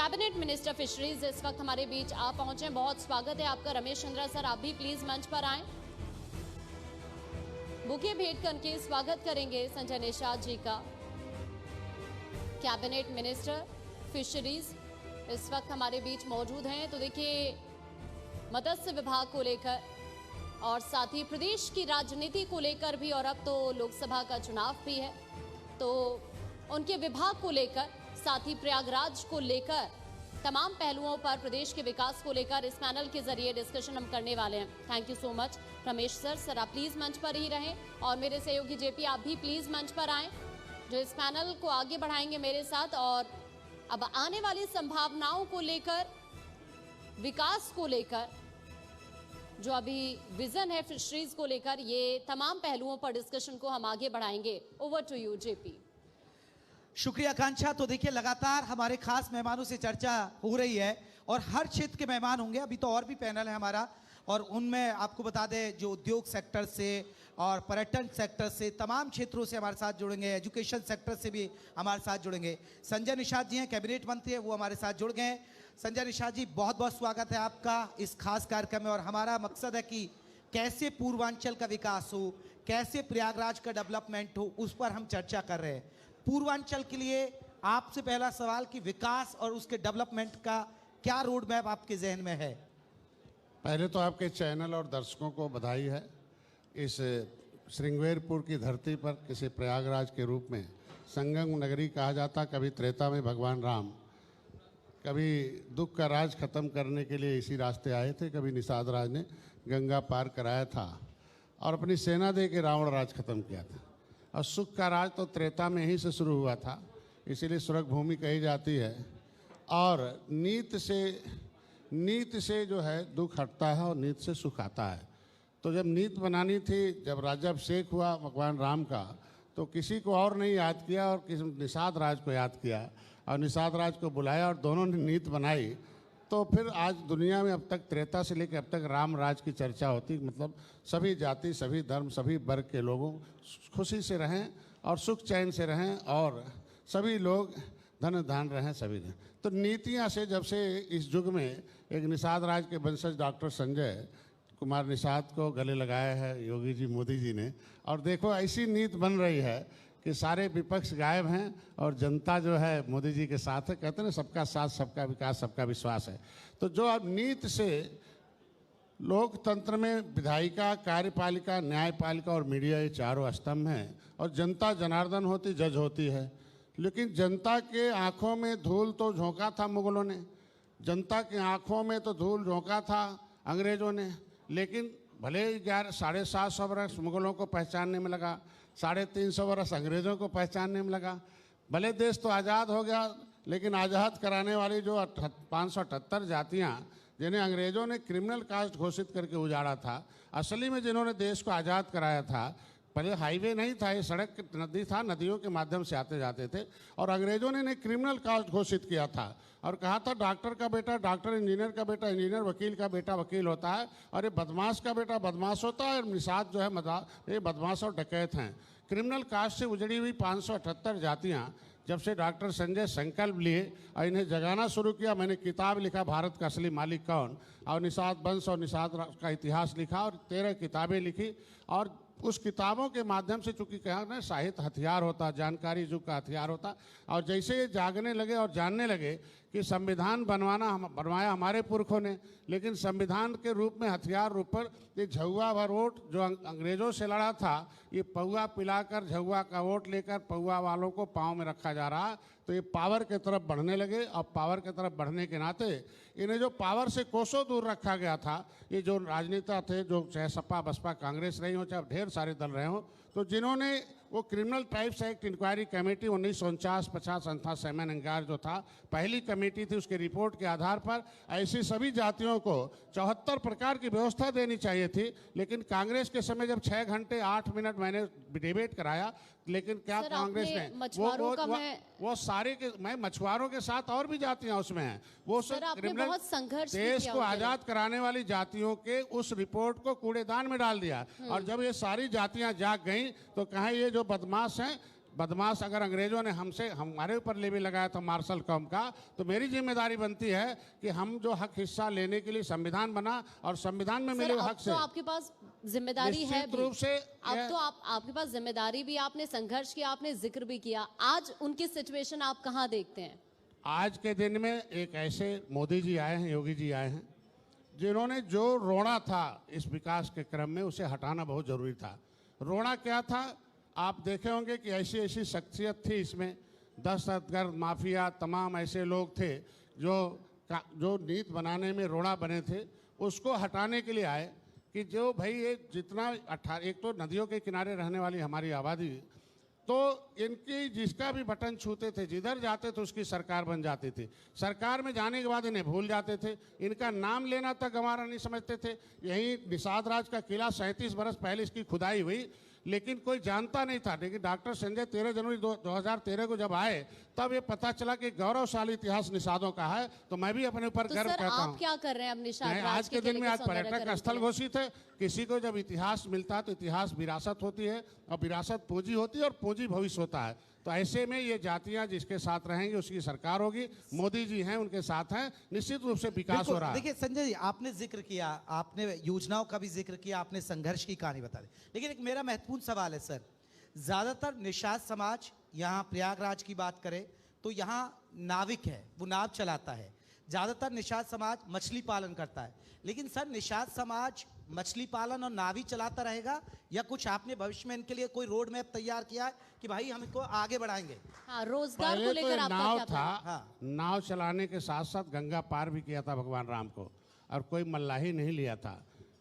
Cabinet minister fisheries इस वक्त हमारे बीच आ पहुंचे। बहुत स्वागत है आपका रमेश चंद्रा सर, आप भी प्लीज मंच पर आएं। बुके भेंट करके स्वागत करेंगे संजय निषाद जी का। कैबिनेट मिनिस्टर फिशरीज इस वक्त हमारे बीच मौजूद हैं। तो देखिए, मत्स्य विभाग को लेकर और साथ ही प्रदेश की राजनीति को लेकर भी, और अब तो लोकसभा का चुनाव भी है, तो उनके विभाग को लेकर, साथ ही प्रयागराज को लेकर, तमाम पहलुओं पर प्रदेश के विकास को लेकर इस पैनल के जरिए डिस्कशन हम करने वाले हैं। Thank you so much Ramesh sir. Sir आप प्लीज मंच पर ही रहें और मेरे सहयोगी जेपी आप भी प्लीज मंच पर आएं, जो इस पैनल को आगे बढ़ाएंगे मेरे साथ। और अब आने वाली संभावनाओं को लेकर, विकास को लेकर, जो अभी विजन है फिशरीज को लेकर, ये तमाम पहलुओं पर डिस्कशन को हम आगे बढ़ाएंगे। Over to you JP. शुक्रिया आकांक्षा। तो देखिए, लगातार हमारे खास मेहमानों से चर्चा हो रही है और हर क्षेत्र के मेहमान होंगे। अभी तो और भी पैनल है हमारा, और उनमें आपको बता दें जो उद्योग सेक्टर से और पर्यटन सेक्टर से, तमाम क्षेत्रों से हमारे साथ जुड़ेंगे। एजुकेशन सेक्टर से भी हमारे साथ जुड़ेंगे। संजय निषाद जी हैं, कैबिनेट मंत्री हैं, वो हमारे साथ जुड़ गए हैं। संजय निषाद जी, बहुत बहुत स्वागत है आपका इस खास कार्यक्रम में। और हमारा मकसद है कि कैसे पूर्वांचल का विकास हो, कैसे प्रयागराज का डेवलपमेंट हो, उस पर हम चर्चा कर रहे हैं। पूर्वांचल के लिए आपसे पहला सवाल कि विकास और उसके डेवलपमेंट का क्या रोड मैप आपके जहन में है? पहले तो आपके चैनल और दर्शकों को बधाई है। इस श्रृंगेरपुर की धरती पर किसी प्रयागराज के रूप में संगम नगरी कहा जाता। कभी त्रेता में भगवान राम कभी दुख का राज खत्म करने के लिए इसी रास्ते आए थे, कभी निषाद राज ने गंगा पार कराया था और अपनी सेना दे के रावण राज खत्म किया था। और सुख का राज तो त्रेता में ही से शुरू हुआ था, इसीलिए स्वर्ग भूमि कही जाती है। और नीत से जो है दुख हटता है और नीत से सुख आता है। तो जब नीत बनानी थी, जब राज्याभिषेक हुआ भगवान राम का, तो किसी को और नहीं याद किया और किसी निषाद राज को याद किया और निषाद राज को बुलाया और दोनों ने नीत बनाई। तो फिर आज दुनिया में अब तक त्रेता से लेकर अब तक राम राज की चर्चा होती। मतलब सभी जाति, सभी धर्म, सभी वर्ग के लोगों खुशी से रहें और सुख चैन से रहें और सभी लोग धन धान रहें सभी रहें। तो नीतियाँ से जब से इस युग में एक निषाद राज के वंशज डॉक्टर संजय कुमार निषाद को गले लगाया है योगी जी, मोदी जी ने। और देखो ऐसी नीति बन रही है कि सारे विपक्ष गायब हैं और जनता जो है मोदी जी के साथ है। कहते हैं ना, सबका साथ, सबका विकास, सबका विश्वास है। तो जो अब नीति से लोकतंत्र में विधायिका, कार्यपालिका, न्यायपालिका और मीडिया, ये चारों स्तंभ हैं और जनता जनार्दन होती, जज होती है। लेकिन जनता के आंखों में धूल तो झोंका था मुगलों ने, जनता की आंखों में तो धूल झोंका था अंग्रेजों ने। लेकिन भले 750 वर्ष मुगलों को पहचानने में लगा, 350 वर्ष अंग्रेज़ों को पहचानने में लगा। भले देश तो आज़ाद हो गया, लेकिन आज़ाद कराने वाली जो 578 जातियाँ जिन्हें अंग्रेज़ों ने क्रिमिनल कास्ट घोषित करके उजाड़ा था, असली में जिन्होंने देश को आज़ाद कराया था, पहले हाईवे नहीं था, ये सड़क नदी था, नदियों के माध्यम से आते जाते थे और अंग्रेज़ों ने क्रिमिनल कास्ट घोषित किया था और कहा था डॉक्टर का बेटा डॉक्टर, इंजीनियर का बेटा इंजीनियर, वकील का बेटा वकील होता है और ये बदमाश का बेटा बदमाश होता है। और निषाद जो है ये बदमाश और डकैत हैं। क्रिमिनल कास्ट से उजड़ी हुई 578 जातियाँ जब से डॉक्टर संजय संकल्प लिए और इन्हें जगाना शुरू किया। मैंने किताब लिखा भारत का असली मालिक कौन, और निषाद वंश और निषाद का इतिहास लिखा और 13 किताबें लिखी। और उस किताबों के माध्यम से, चूँकि कहा ना साहित्य हथियार होता, जानकारी युग का हथियार होता, और जैसे ये जागने लगे और जानने लगे कि संविधान बनवाया हमारे पुरखों ने, लेकिन संविधान के रूप में हथियार रूप पर ये झुआ भर वोट जो अंग्रेज़ों से लड़ा था, ये पौआ पिलाकर झुआ का वोट लेकर पौआ वालों को पाँव में रखा जा रहा। तो ये पावर की तरफ बढ़ने लगे और पावर की तरफ बढ़ने के नाते इन्हें जो पावर से कोसों दूर रखा गया था, ये जो राजनेता थे, जो चाहे सपा बसपा कांग्रेस रही हो, चाहे ढेर सारे दल रहे हों, तो जिन्होंने वो criminal tribes act inquiry committee 1949-50 संथा सैमन अंगार जो था, पहली कमेटी थी, उसके रिपोर्ट के आधार पर ऐसी सभी जातियों को 74 प्रकार की व्यवस्था देनी चाहिए थी। लेकिन कांग्रेस के समय जब 6 घंटे 8 मिनट मैंने डिबेट कराया, लेकिन क्या कांग्रेस ने वो सारे के, मैं मछुआरों के साथ और भी जातियां उसमें हैं, वो क्रिमिनल देश को आजाद कराने वाली जातियों के उस रिपोर्ट को कूड़ेदान में डाल दिया। और जब ये सारी जातियां जाग गई तो कहा ये जो बदमाश हैं बदमाश अगर अंग्रेजों ने हमारे ऊपर लेवी लगाया था मार्शल कौम का, तो मेरी जिम्मेदारी बनती है कि हम जो हक हिस्सा लेने के लिए संविधान बना और संविधान में मिले हक से तो आपके पास जिम्मेदारी है निश्चित रूप से अब तो आपके पास जिम्मेदारी भी, आपने संघर्ष किया, आपने जिक्र भी किया। आज उनकी सिचुएशन आप कहाँ देखते हैं? आज के दिन में एक ऐसे मोदी जी आए हैं, योगी जी आए हैं, जिन्होंने जो रोना था इस विकास के क्रम में उसे हटाना बहुत जरूरी था। रोना क्या था? आप देखे होंगे कि ऐसी ऐसी शख्सियत थी इसमें, दहशतगर्द, माफिया, तमाम ऐसे लोग थे जो नीति बनाने में रोड़ा बने थे। उसको हटाने के लिए आए कि जो भाई ये जितना एक तो नदियों के किनारे रहने वाली हमारी आबादी, तो इनकी जिसका भी बटन छूते थे, जिधर जाते थे उसकी सरकार बन जाती थी। सरकार में जाने के बाद इन्हें भूल जाते थे, इनका नाम लेना तक हमारा नहीं समझते थे। यही निषाद राज का किला 37 बरस पहले इसकी खुदाई हुई, लेकिन कोई जानता नहीं था। लेकिन डॉक्टर संजय 13 जनवरी 2013 को जब आए तब ये पता चला कि गौरवशाली इतिहास निषादों का है। तो मैं भी अपने ऊपर गर्व करता हूँ। आप क्या कर रहे हैं अब निषाद राज आज के दिन में? आज पर्यटक स्थल घोषित है। किसी को जब इतिहास मिलता है तो इतिहास विरासत होती है, और विरासत पूंजी होती है, और पूंजी भविष्य होता है। तो ऐसे में ये जातियां जिसके साथ रहेंगी उसकी सरकार होगी। मोदी जी हैं, उनके साथ हैं, निश्चित रूप से विकास हो रहा है। देखिए संजय जी, आपने जिक्र किया, आपने योजनाओं का भी जिक्र किया, आपने संघर्ष की कहानी बता दी, लेकिन एक मेरा महत्वपूर्ण सवाल है सर। ज्यादातर निषाद समाज, यहाँ प्रयागराज की बात करें तो यहाँ नाविक है, वो नाव चलाता है। ज्यादातर निषाद समाज मछली पालन करता है, लेकिन सर निषाद समाज मछली पालन और नावी चलाता रहेगा, या कुछ आपने भविष्य में इनके लिए कोई रोड मैप तैयार किया है कि भाई हम इनको आगे बढ़ाएंगे? हाँ, रोजगार को पहले तो लेकर आपका नाव क्या था। प्लान? हाँ। नाव चलाने के साथ साथ गंगा पार भी किया था भगवान राम को, और कोई मल्लाही नहीं लिया था।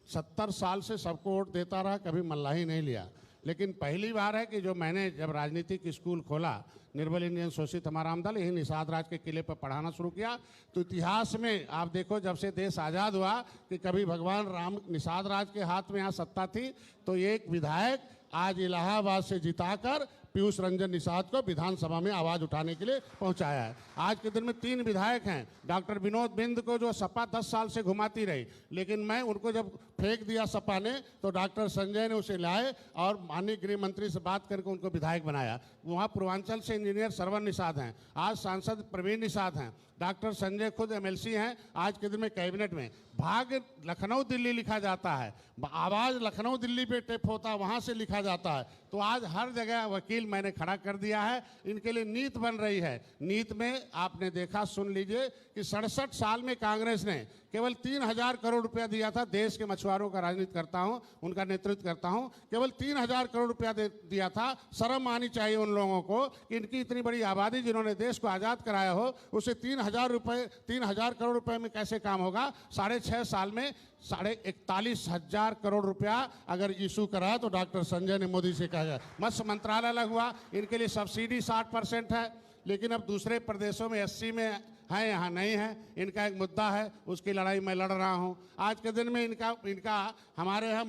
70 साल से सबको वोट देता रहा, कभी मल्लाही नहीं लिया। लेकिन पहली बार है कि जो मैंने जब राजनीतिक स्कूल खोला, निर्बल इंडियन शोषित हमारा आमदल, यही निषाद राज के किले पर पढ़ाना शुरू किया। तो इतिहास में आप देखो, जब से देश आज़ाद हुआ कि कभी भगवान राम निषाद राज के हाथ में यहाँ सत्ता थी, तो एक विधायक आज इलाहाबाद से जिताकर पीयूष रंजन निषाद को विधानसभा में आवाज उठाने के लिए पहुंचाया है। आज के दिन में 3 विधायक हैं। डॉक्टर विनोद बिंद को जो सपा 10 साल से घुमाती रही, लेकिन मैं उनको जब फेंक दिया सपा ने, तो डॉक्टर संजय ने उसे लाए और माननीय गृह मंत्री से बात करके उनको विधायक बनाया। वहाँ पूर्वांचल से इंजीनियर सरवन निषाद हैं, आज सांसद प्रवीण निषाद हैं, डॉक्टर संजय खुद एमएलसी हैं, आज के दिन में कैबिनेट में। भाग्य लखनऊ दिल्ली लिखा जाता है, आवाज़ लखनऊ दिल्ली पे टेप होता है, वहाँ से लिखा जाता है। तो आज हर जगह वकील मैंने खड़ा कर दिया है। इनके लिए नीति बन रही है। नीति में आपने देखा, सुन लीजिए कि 67 साल में कांग्रेस ने केवल 3000 करोड़ रुपया दिया था। देश के मछुआरों का राजनीति करता हूं, उनका नेतृत्व करता हूं। केवल 3000 करोड़ रुपया दिया था। शर्म आनी चाहिए उन लोगों को कि इनकी इतनी बड़ी आबादी जिन्होंने देश को आज़ाद कराया हो, उसे 3000 करोड़ रुपए में कैसे काम होगा? 6.5 साल में 41,500 करोड़ रुपया अगर इशू करा तो डॉक्टर संजय ने मोदी से कहा। मत्स्य मंत्रालय अलग हुआ, इनके लिए सब्सिडी 60% है, लेकिन अब दूसरे प्रदेशों में 80 में है, यहाँ नहीं है। इनका एक मुद्दा है, उसकी लड़ाई मैं लड़ रहा हूँ। आज के दिन में इनका हमारे यहाँ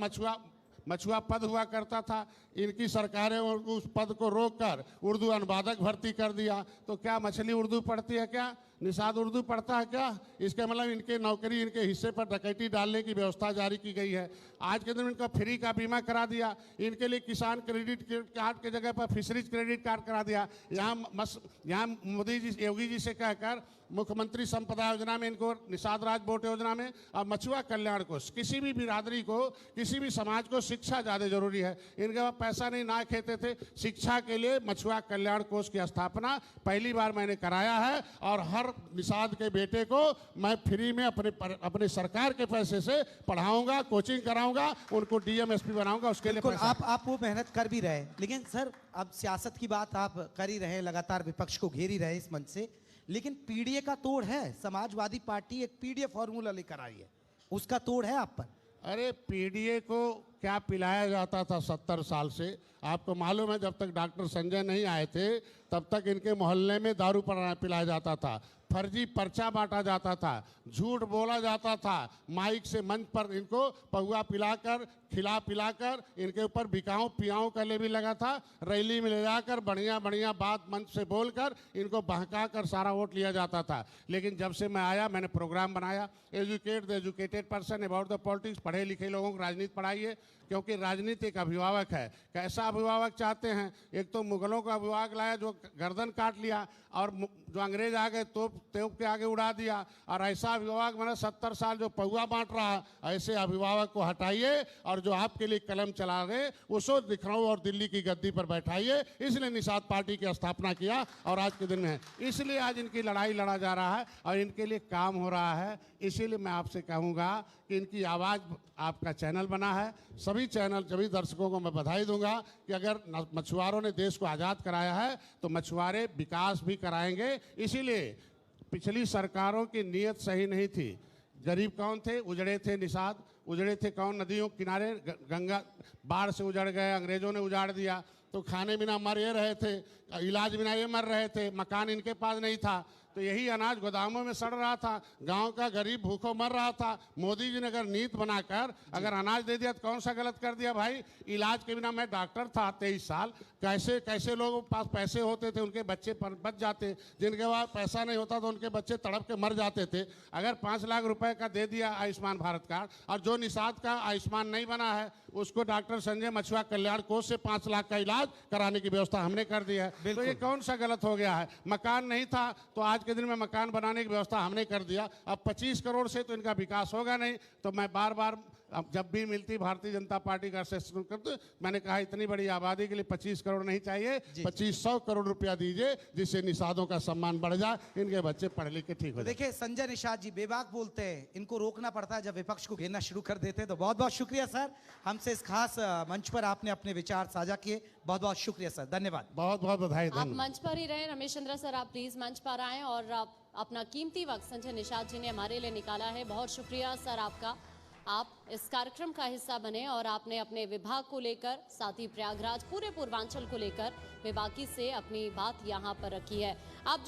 मछुआ पद हुआ करता था, इनकी सरकारें उस पद को रोककर उर्दू अनुवादक भर्ती कर दिया। तो क्या मछली उर्दू पढ़ती है क्या? निषाद उर्दू पढ़ता है क्या? इसके मतलब इनके नौकरी, इनके हिस्से पर डकैती डालने की व्यवस्था जारी की गई है। आज के दिन इनका फ्री का बीमा करा दिया। इनके लिए किसान क्रेडिट कार्ड के जगह पर फिशरीज क्रेडिट कार्ड करा दिया। यहाँ मोदी जी, योगी जी से कहकर मुख्यमंत्री संपदा योजना में इनको, निषाद राज बोट योजना में, और मछुआ कल्याण कोष। किसी भी बिरादरी को, किसी भी समाज को शिक्षा ज़्यादा जरूरी है। इनके पास पैसा नहीं, ना खेते थे। शिक्षा के लिए मछुआ कल्याण कोष की स्थापना पहली बार मैंने कराया है, और हर निषाद के बेटे को मैं फ्री में अपने सरकार के पैसे से पढ़ाऊंगा, कोचिंग कराऊंगा, उनको डीएम एसपी बनाऊंगा। उसके लिए आप वो मेहनत कर भी रहे, लेकिन सर अब सियासत की बात आप कर ही रहे, लगातार विपक्ष को घेर ही रहे इस मंच से, लेकिन पीडीए का तोड़ है। समाजवादी पार्टी एक पीडीए फॉर्मूला लेकर आई है, उसका तोड़ है आप पर। अरे पीडीए को क्या पिलाया जाता था 70 साल से? आपको मालूम है, जब तक डॉक्टर संजय नहीं आए थे तब तक इनके मोहल्ले में दारू पिलाया जाता था, फर्जी पर्चा बांटा जाता था, झूठ बोला जाता था। माइक से मंच पर इनको पहुआ पिलाकर, पिलाकर इनके ऊपर बिकाऊ पियाओं का लेवी लगा था। रैली में ले जाकर बढ़िया बढ़िया बात मंच से बोलकर इनको बहका कर सारा वोट लिया जाता था। लेकिन जब से मैं आया, मैंने प्रोग्राम बनाया, educate the educated person about the politics. पढ़े लिखे लोगों को राजनीति पढ़ाइए, क्योंकि राजनीति एक अभिभावक है। कैसा अभिभावक चाहते हैं? एक तो मुगलों का अभिभावक लाया जो गर्दन काट लिया, और जो अंग्रेज आ गए तोप के आगे उड़ा दिया, और ऐसा अभिभावक बना 70 साल जो पौआ बांट रहा है। ऐसे अभिभावक को हटाइए और जो आपके लिए कलम चला गए उसको लखनऊ और दिल्ली की गद्दी पर बैठाइए। इसलिए निषाद पार्टी की स्थापना किया और आज के दिन है, इसलिए आज इनकी लड़ाई लड़ा जा रहा है और इनके लिए काम हो रहा है। इसीलिए मैं आपसे कहूँगा कि इनकी आवाज़, आपका चैनल बना है, सभी चैनल, सभी दर्शकों को मैं बधाई दूंगा कि अगर मछुआरों ने देश को आज़ाद कराया है तो मछुआरे विकास भी कराएंगे। इसीलिए पिछली सरकारों की नीयत सही नहीं थी। गरीब कौन थे? उजड़े थे निषाद, उजड़े थे कौन? नदियों किनारे, गंगा बाढ़ से उजड़ गए, अंग्रेजों ने उजाड़ दिया, तो खाने बिना मर ये रहे थे, इलाज बिना ये मर रहे थे, मकान इनके पास नहीं था, तो यही अनाज गोदामों में सड़ रहा था, गांव का गरीब भूखों मर रहा था। मोदी जी ने अगर नीति बनाकर अगर अनाज दे दिया तो कौन सा गलत कर दिया भाई? इलाज के बिना, मैं डॉक्टर था 23 साल, कैसे कैसे लोगों के पास पैसे होते थे उनके बच्चे बच जाते, जिनके पास पैसा नहीं होता तो उनके बच्चे तड़प के मर जाते थे। अगर 5 लाख रुपए का दे दिया आयुष्मान भारत कार्ड, और जो निषाद का आयुष्मान नहीं बना है उसको डॉक्टर संजय मछुआ कल्याण कोष से 5 लाख का इलाज कराने की व्यवस्था हमने कर दी है। तो ये कौन सा गलत हो गया है? मकान नहीं था तो आज के दिन में मकान बनाने की व्यवस्था हमने कर दिया। अब 25 करोड़ से तो इनका विकास होगा नहीं। तो मैं बार बार, अब जब भी मिलती भारतीय जनता पार्टी का सेशन करते, मैंने कहा इतनी बड़ी आबादी के लिए 25 करोड़ नहीं चाहिए, 2500 करोड़ रुपया दीजिए, जिससे निषादों का सम्मान बढ़ जाए, इनके बच्चे पढ़ लिख के ठीक हो जाए। देखिए संजय निषाद जी बेबाक बोलते हैं, इनको रोकना पड़ता है जब विपक्ष को घेरना शुरू कर देते हैं। तो बहुत बहुत शुक्रिया सर, हमसे इस खास मंच पर आपने अपने विचार साझा किए। बहुत बहुत शुक्रिया सर, धन्यवाद। बहुत बहुत बधाई। आप मंच पर ही रहे। रमेश चंद्र सर, आप प्लीज मंच पर आए और आप अपना कीमती वक्त संजय निषाद जी ने हमारे लिए निकाला है। बहुत शुक्रिया सर आपका, आप इस कार्यक्रम का हिस्सा बने और आपने अपने विभाग को लेकर, साथ ही प्रयागराज, पूरे पूर्वांचल को लेकर बेबाकी से अपनी बात यहाँ पर रखी है। आप